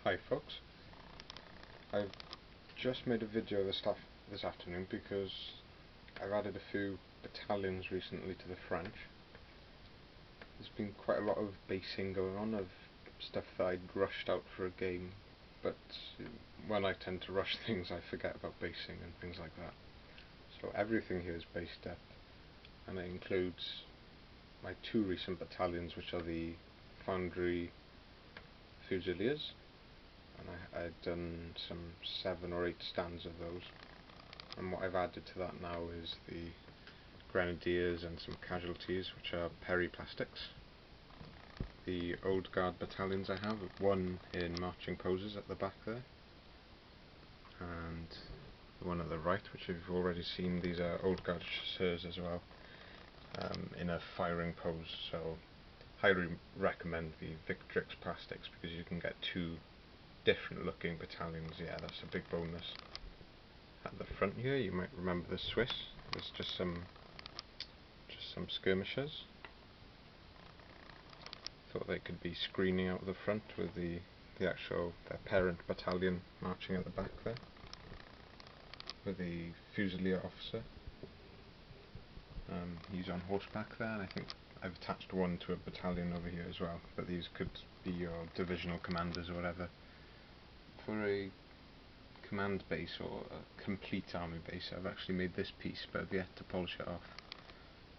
Hi folks, I've just made a video this afternoon because I've added a few battalions recently to the French. There's been quite a lot of basing going on of stuff that I'd rushed out for a game, but when I tend to rush things I forget about basing and things like that. So everything here is based up, and it includes my two recent battalions, which are the Foundry Fusiliers, and I'd done some 7 or 8 stands of those, and what I've added to that now is the Grenadiers and some casualties, which are periplastics. The Old Guard battalions I have, one in marching poses at the back there, and the one at the right, which you've already seen. These are Old Guard chasseurs as well, in a firing pose, so highly recommend the Victrix plastics because you can get 2 different looking battalions. Yeah, that's a big bonus. At the front here you might remember the Swiss. There's just some skirmishers. Thought they could be screening out the front with their parent battalion marching at the back there, with the Fusilier officer. He's on horseback there, and I think I've attached one to a battalion over here as well, but these could be your divisional commanders or whatever. For a command base or a complete army base, I've actually made this piece, but I've yet to polish it off.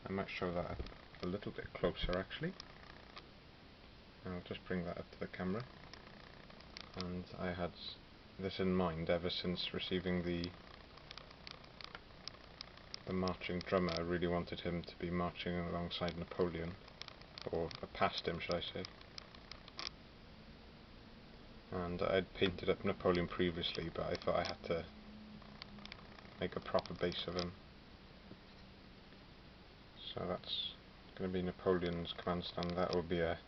I might show that up a little bit closer actually. I'll just bring that up to the camera. And I had this in mind ever since receiving the marching drummer. I really wanted him to be marching alongside Napoleon, or past him should I say. And I'd painted up Napoleon previously, but I thought I had to make a proper base of him. So that's going to be Napoleon's command stand. That will be a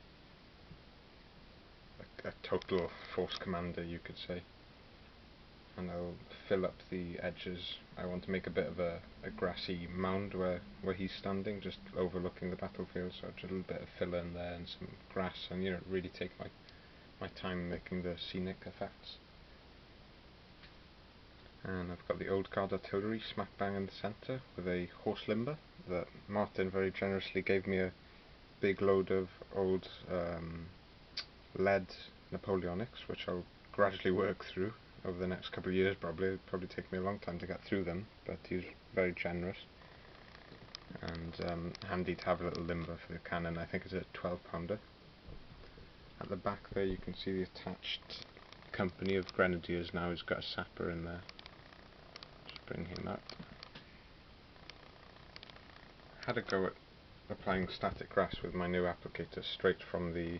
total force commander, you could say. And I'll fill up the edges. I want to make a bit of a grassy mound where he's standing, just overlooking the battlefield, so just a little bit of filler in there and some grass, and really take my time making the scenic effects. And I've got the Old Guard artillery smack bang in the centre with a horse limber that Martin very generously gave me a big load of old lead Napoleonics, which I'll gradually work through over the next couple of years. It'll probably take me a long time to get through them, but he's very generous, and handy to have a little limber for the cannon. I think it's a 12-pounder. At the back there you can see the attached company of Grenadiers now. He's got a sapper in there. Just bring him up. Had a go at applying static grass with my new applicator straight from the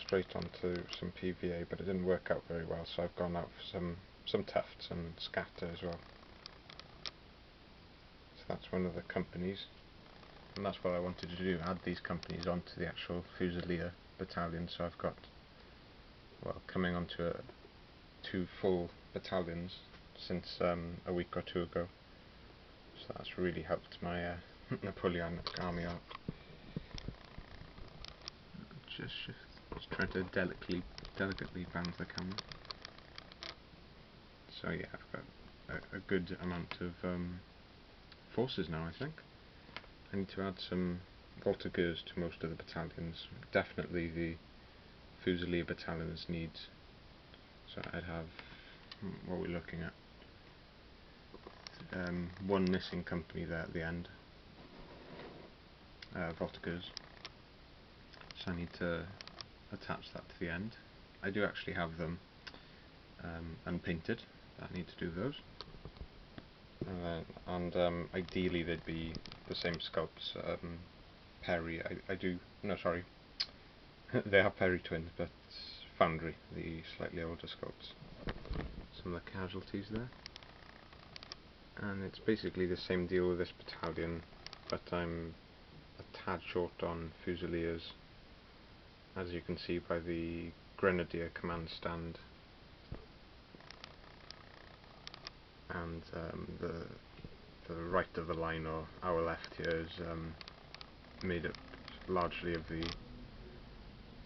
straight onto some PVA, but it didn't work out very well, so I've gone out for some tufts and scatter as well. So that's one of the companies, and that's what I wanted to do, add these companies onto the actual Fusilier battalion. So I've got, coming onto 2 full battalions since a week or 2 ago, so that's really helped my Napoleonic army out. Just trying to delicately balance the camera. So yeah, I've got a good amount of forces now, I think. I need to add some voltigeurs to most of the battalions. Definitely the Fusilier battalions need, so I'd have, what we're looking at, 1 missing company there at the end, voltigeurs. So I need to attach that to the end. I do actually have them unpainted. I need to do those. And ideally they'd be the same sculpts. Perry, they are Perry twins, but Foundry, the slightly older sculpts. Some of the casualties there. And it's basically the same deal with this battalion, but I'm a tad short on Fusiliers, as you can see by the Grenadier command stand, and the right of the line, or our left here, is made up largely of the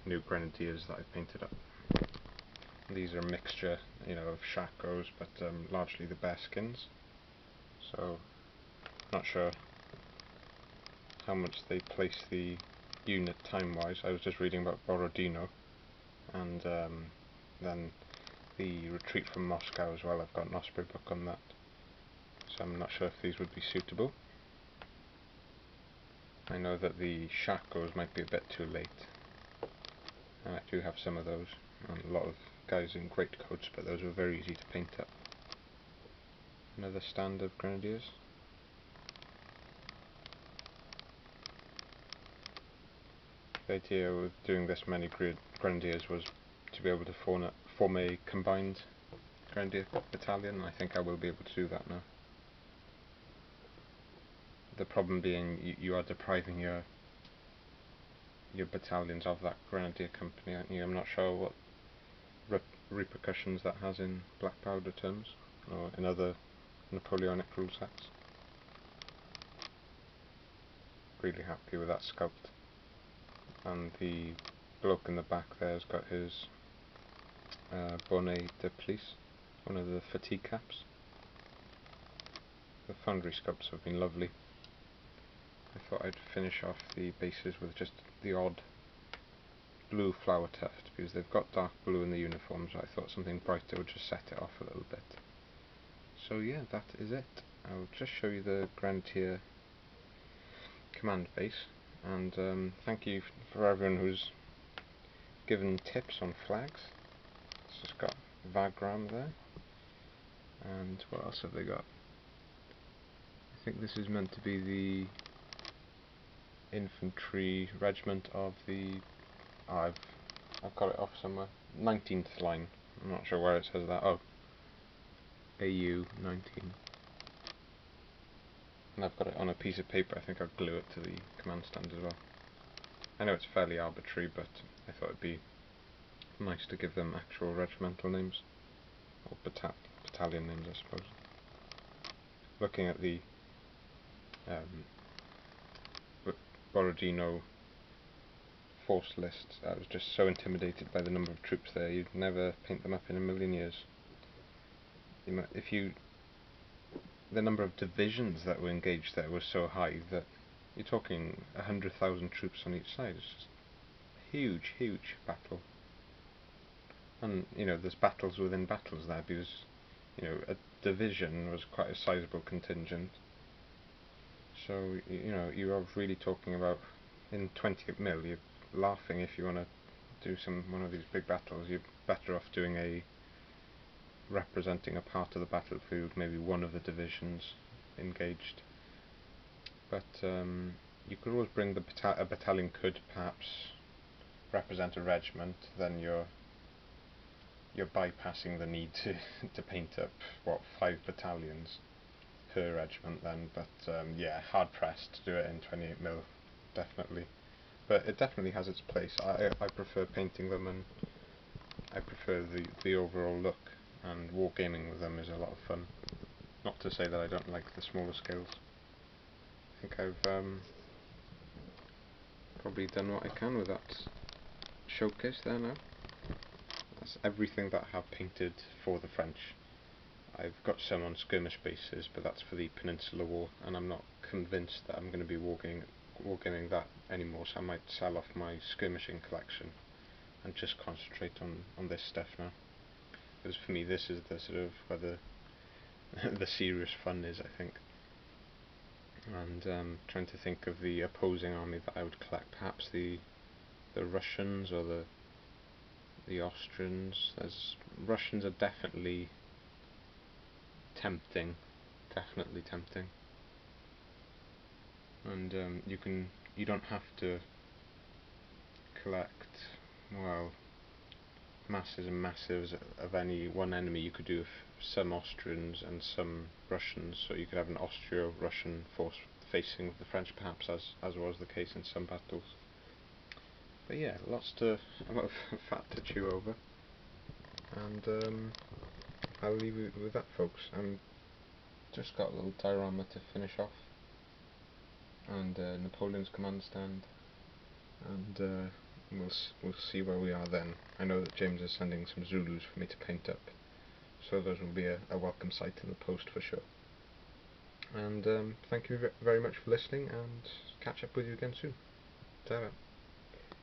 new grenadiers that I've painted up. These are a mixture, of shakos, but largely the bear skins. So, not sure how much they place the unit time-wise. I was just reading about Borodino, and then the Retreat from Moscow as well. I've got an Osprey book on that, so I'm not sure if these would be suitable. I know that the shakos might be a bit too late, and I do have some of those, and a lot of guys in greatcoats, but those were very easy to paint up. Another stand of grenadiers. The idea with doing this many grenadiers was to be able to form a combined grenadier battalion, and I think I will be able to do that now. The problem being you are depriving your battalions of that grenadier company, aren't you? I'm not sure what repercussions that has in black powder terms, or in other Napoleonic rule sets. Really happy with that sculpt. And the bloke in the back there has got his bonnet de police, one of the fatigue caps. The foundry sculpts have been lovely. I thought I'd finish off the bases with just the odd blue flower tuft, because they've got dark blue in the uniform, so I thought something brighter would just set it off a little bit. So yeah, that is it. I'll just show you the Grenadier command base, and thank you for everyone who's given tips on flags. It's just got Wagram there, and what else have they got? I think this is meant to be the infantry regiment of the... I've got it off somewhere. 19th line. I'm not sure where it says that. Oh, AU 19. And I've got it on a piece of paper. I think I'll glue it to the command stand as well. I know it's fairly arbitrary, but I thought it'd be nice to give them actual regimental names, or battalion names, I suppose. Looking at the Borodino force list, I was just so intimidated by the number of troops there. You'd never paint them up in a million years. The number of divisions that were engaged there was so high that you're talking 100,000 troops on each side. It's just a huge, huge battle. And there's battles within battles there, because a division was quite a sizable contingent. So you are really talking about, in 28 mil, you're laughing if you want to do one of these big battles. You're better off doing representing a part of the battlefield, maybe one of the divisions engaged. But you could always bring a battalion could perhaps represent a regiment. Then you're bypassing the need to paint up 5 battalions per regiment then. But yeah, hard pressed to do it in 28 mil, definitely. But it definitely has its place. I prefer painting them, and I prefer the overall look, and wargaming with them is a lot of fun. Not to say that I don't like the smaller scales. I think I've probably done what I can with that showcase there now. That's everything that I have painted for the French. I've got some on skirmish bases, but that's for the Peninsular War, and I'm not convinced that I'm going to be wargaming that anymore, so I might sell off my skirmishing collection and just concentrate on this stuff now. Because for me, this is the sort of where the serious fun is, I think. And trying to think of the opposing army that I would collect. Perhaps the Russians or the Austrians. Russians are definitely tempting, and you don't have to collect masses and masses of any one enemy. You could do some Austrians and some Russians, so you could have an Austro-Russian force facing the French, perhaps, as was the case in some battles. But yeah, a lot of fat to chew over, and I'll leave you with that, folks. Just got a little diorama to finish off, and Napoleon's command stand, and we'll see where we are then. I know that James is sending some Zulus for me to paint up, so those will be a welcome sight in the post for sure. And thank you very much for listening, and catch up with you again soon. Ta-ra.